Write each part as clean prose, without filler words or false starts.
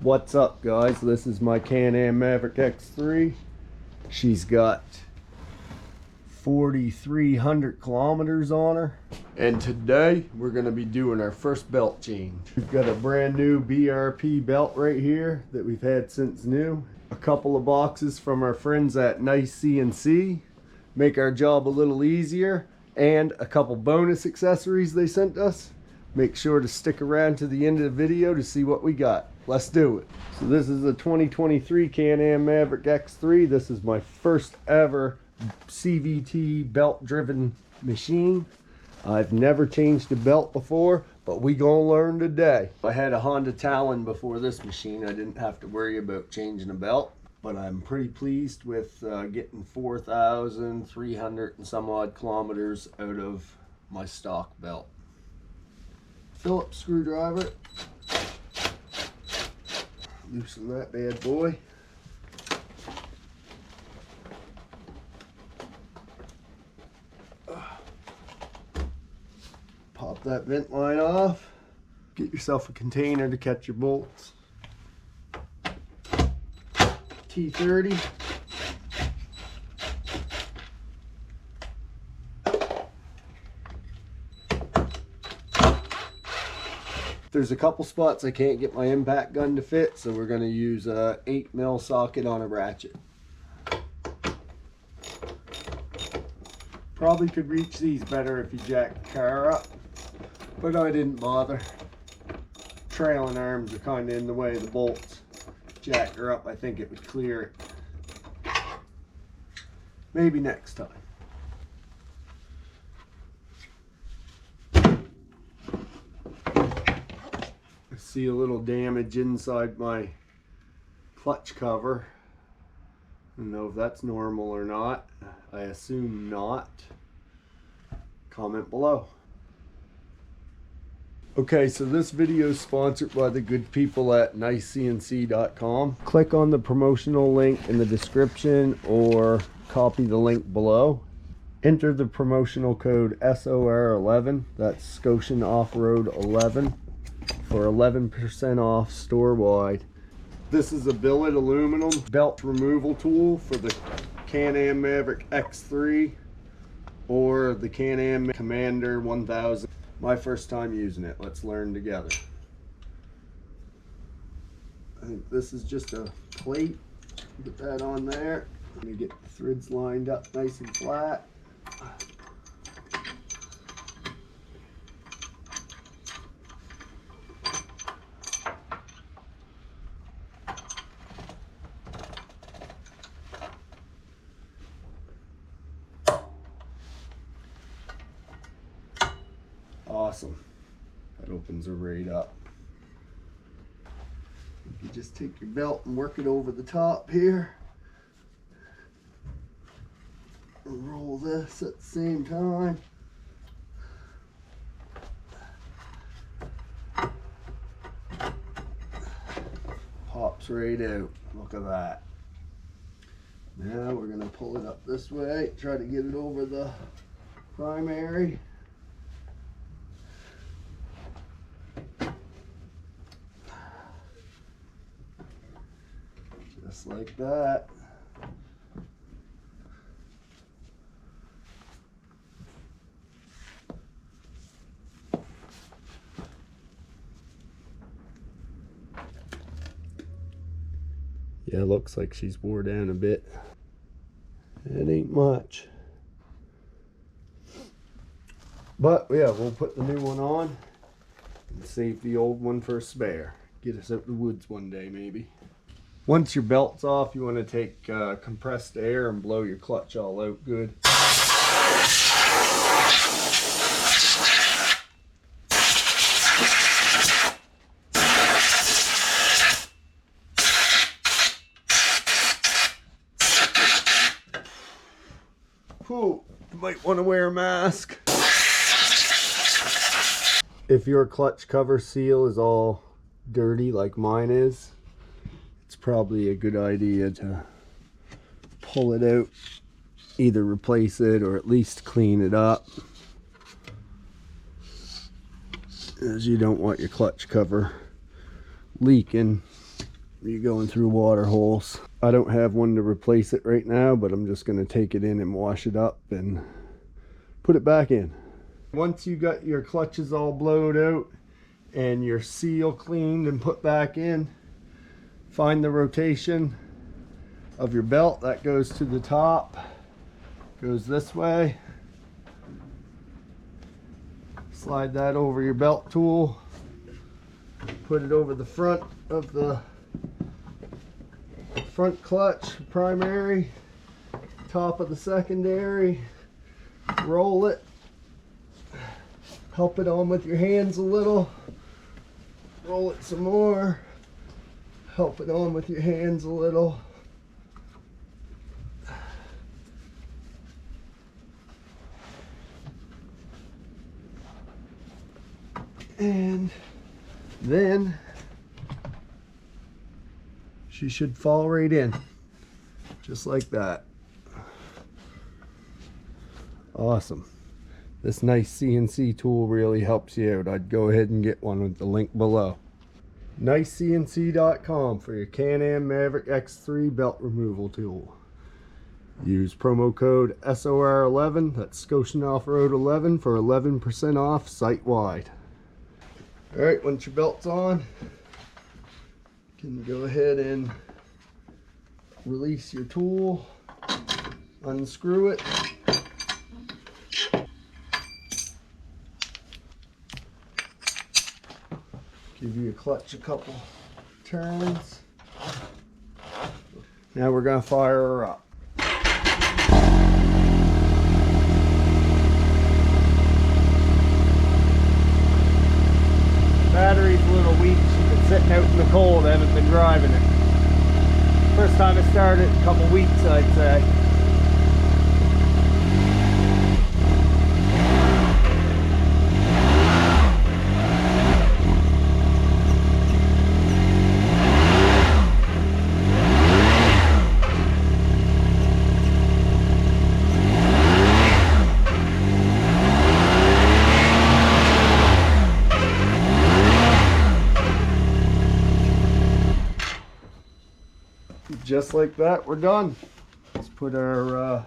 What's up, guys? This is my Can-Am Maverick X3. She's got 4,300 kilometers on her, and today we're going to be doing our first belt change. We've got a brand new BRP belt right here that we've had since new. A couple of boxes from our friends at Nice CNC make our job a little easier, and a couple bonus accessories they sent us. Make sure to stick around to the end of the video to see what we got. Let's do it. So this is a 2023 Can-Am Maverick X3. This is my first ever CVT belt driven machine. I've never changed a belt before, but we gonna learn today. I had a Honda Talon before this machine. I didn't have to worry about changing a belt, but I'm pretty pleased with getting 4,300 and some odd kilometers out of my stock belt. Phillips screwdriver. Loosen that bad boy. Pop that vent line off. Get yourself a container to catch your bolts. T30. There's a couple spots I can't get my impact gun to fit, so we're going to use a 8mm socket on a ratchet. Probably could reach these better if you jack the car up, but I didn't bother. Trailing arms are kind of in the way of the bolts. Jack her up, I think it would clear it. Maybe next time. See a little damage inside my clutch cover. I don't know if that's normal or not. I assume not. Comment below. Okay, so this video is sponsored by the good people at nicecnc.com. Click on the promotional link in the description or copy the link below. Enter the promotional code SOR11, that's Scotian Off-Road 11. For 11% off store-wide. This is a billet aluminum belt removal tool for the Can-Am Maverick X3 or the Can-Am Commander 1000. My first time using it. Let's learn together. I think this is just a plate. Get that on there. Let me get the threads lined up nice and flat. Awesome. That opens her right up. You just take your belt and work it over the top here. And roll this at the same time. Pops right out. Look at that. Now we're going to pull it up this way. Try to get it over the primary. Just like that. Yeah, looks like she's wore down a bit. It ain't much. But yeah, we'll put the new one on and save the old one for a spare. Get us out in the woods one day maybe. Once your belt's off, you want to take compressed air and blow your clutch all out good. Whew, you might want to wear a mask. If your clutch cover seal is all dirty like mine is, it's probably a good idea to pull it out, either replace it or at least clean it up, as you don't want your clutch cover leaking You're going through water holes. I don't have one to replace it right now, but I'm just going to take it in and wash it up and put it back in. Once you got your clutches all blowed out and your seal cleaned and put back in, find the rotation of your belt that goes to the top, goes this way. Slide that over your belt tool, put it over the front of the front clutch, primary, top of the secondary, roll it, help it on with your hands a little, roll it some more, help it on with your hands a little. And then she should fall right in, just like that. Awesome. This nice CNC tool really helps you out. I'd go ahead and get one with the link below. NiceCNC.com for your Can-Am Maverick X3 belt removal tool. Use promo code SOR11, that's Scotian Off-Road 11, for 11% off site-wide. Alright, once your belt's on, you can go ahead and release your tool, unscrew it. Give your clutch a couple turns. Now we're going to fire her up. Battery's a little weak. She's been sitting out in the cold. I haven't been driving it. First time I started, a couple weeks, I'd say. Just like that, we're done. Let's put our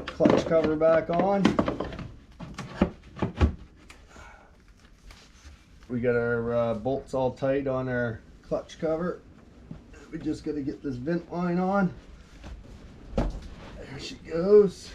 clutch cover back on. We got our bolts all tight on our clutch cover. We just got to get this vent line on. There she goes.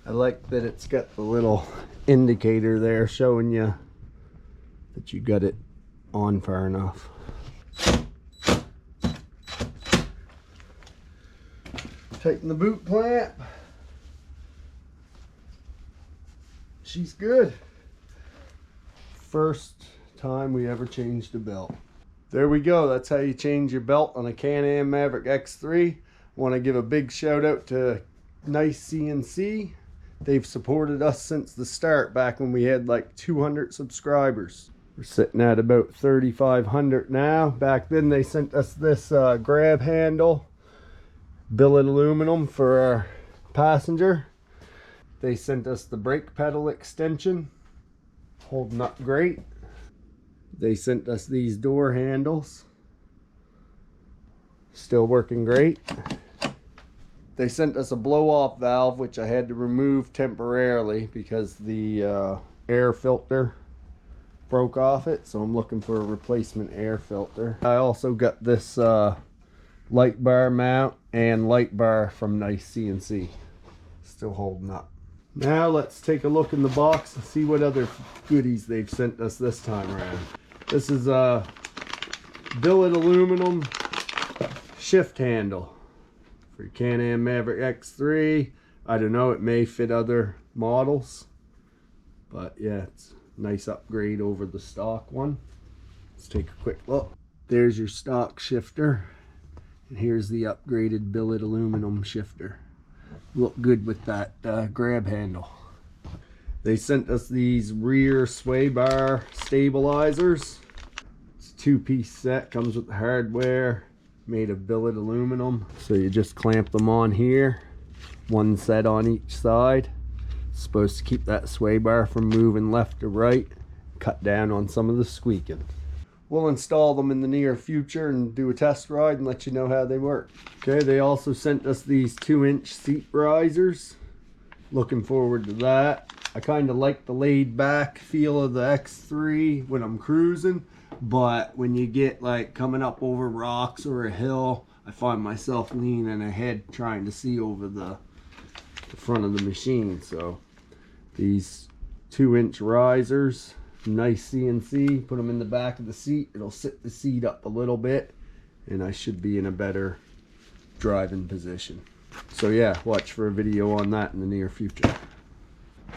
I like that it's got the little indicator there showing you that you got it on far enough. Tighten the boot clamp. She's good. First time we ever changed a belt. There we go. That's how you change your belt on a Can-Am Maverick X3. Want to give a big shout out to Nice CNC. They've supported us since the start, back when we had like 200 subscribers. We're sitting at about 3,500 now. Back then they sent us this grab handle, billet aluminum for our passenger. They sent us the brake pedal extension, holding up great. They sent us these door handles, still working great. They sent us a blow-off valve, which I had to remove temporarily because the air filter broke off it, so I'm looking for a replacement air filter. I also got this light bar mount and light bar from Nice CNC, still holding up. Now let's take a look in the box and see what other goodies they've sent us this time around. This is a billet aluminum shift handle for your Can-Am Maverick X3. I don't know, it may fit other models, but yeah, it's a nice upgrade over the stock one. Let's take a quick look. There's your stock shifter. And here's the upgraded billet aluminum shifter. Look good with that grab handle. They sent us these rear sway bar stabilizers. It's a two-piece set, comes with the hardware, made of billet aluminum. So you just clamp them on here, one set on each side. It's supposed to keep that sway bar from moving left to right, cut down on some of the squeaking. we'll install them in the near future and do a test ride and let you know how they work. Okay, they also sent us these 2-inch seat risers. Looking forward to that. I kind of like the laid back feel of the X3 when I'm cruising, but when you get like coming up over rocks or a hill, I find myself leaning ahead trying to see over the front of the machine. So these 2-inch risers, nice CNC, put them in the back of the seat. It'll sit the seat up a little bit and I should be in a better driving position. So yeah, watch for a video on that in the near future.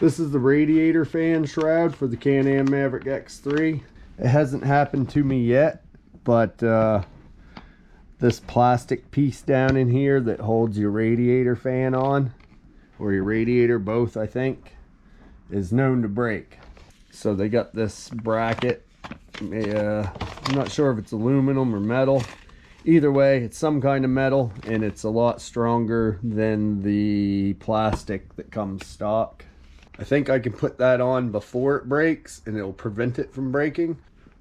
This is the radiator fan shroud for the Can-Am Maverick X3. It hasn't happened to me yet, but this plastic piece down in here that holds your radiator fan on, or your radiator, both I think, is known to break. So they got this bracket. I'm not sure if it's aluminum or metal. Either way, it's some kind of metal, and it's a lot stronger than the plastic that comes stock. I think I can put that on before it breaks and it'll prevent it from breaking,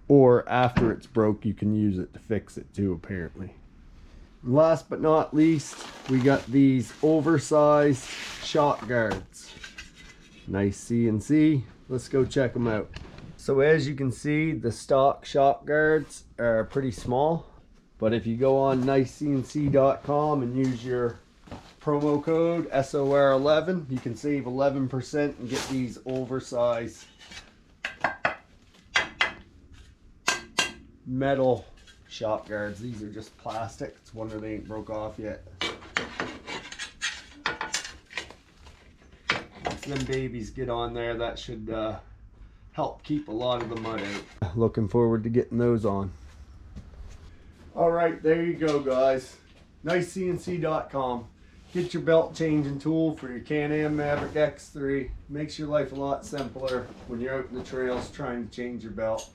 or after it's broke you can use it to fix it too, apparently. Last but not least, we got these oversized shock guards. Nice CNC. Let's go check them out. So as you can see, the stock shock guards are pretty small, but if you go on nicecnc.com and use your promo code SOR11, you can save 11% and get these oversized metal shock guards. These are just plastic. It's a wonder they ain't broke off yet. Once them babies get on there, that should help keep a lot of the mud out. Looking forward to getting those on. Alright, there you go guys. nicecnc.com. Get your belt changing tool for your Can-Am Maverick X3. Makes your life a lot simpler when you're out in the trails trying to change your belt.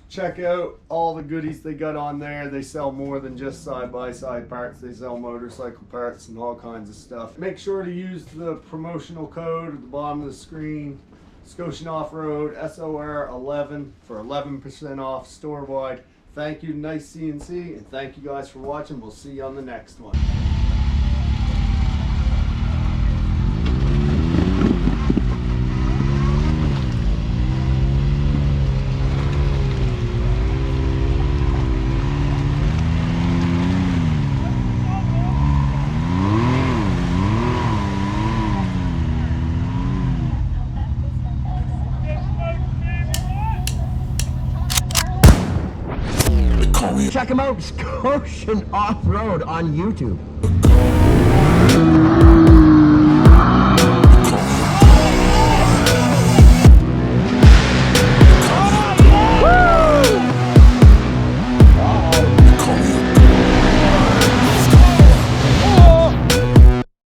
Check out all the goodies they got on there. They sell more than just side-by-side parts. They sell motorcycle parts and all kinds of stuff. Make sure to use the promotional code at the bottom of the screen. Scotian Off-Road SOR11 for 11% off store-wide. Thank you to Nice CNC, and thank you guys for watching. We'll see you on the next one. Check him out, Scotian Off-Road on YouTube.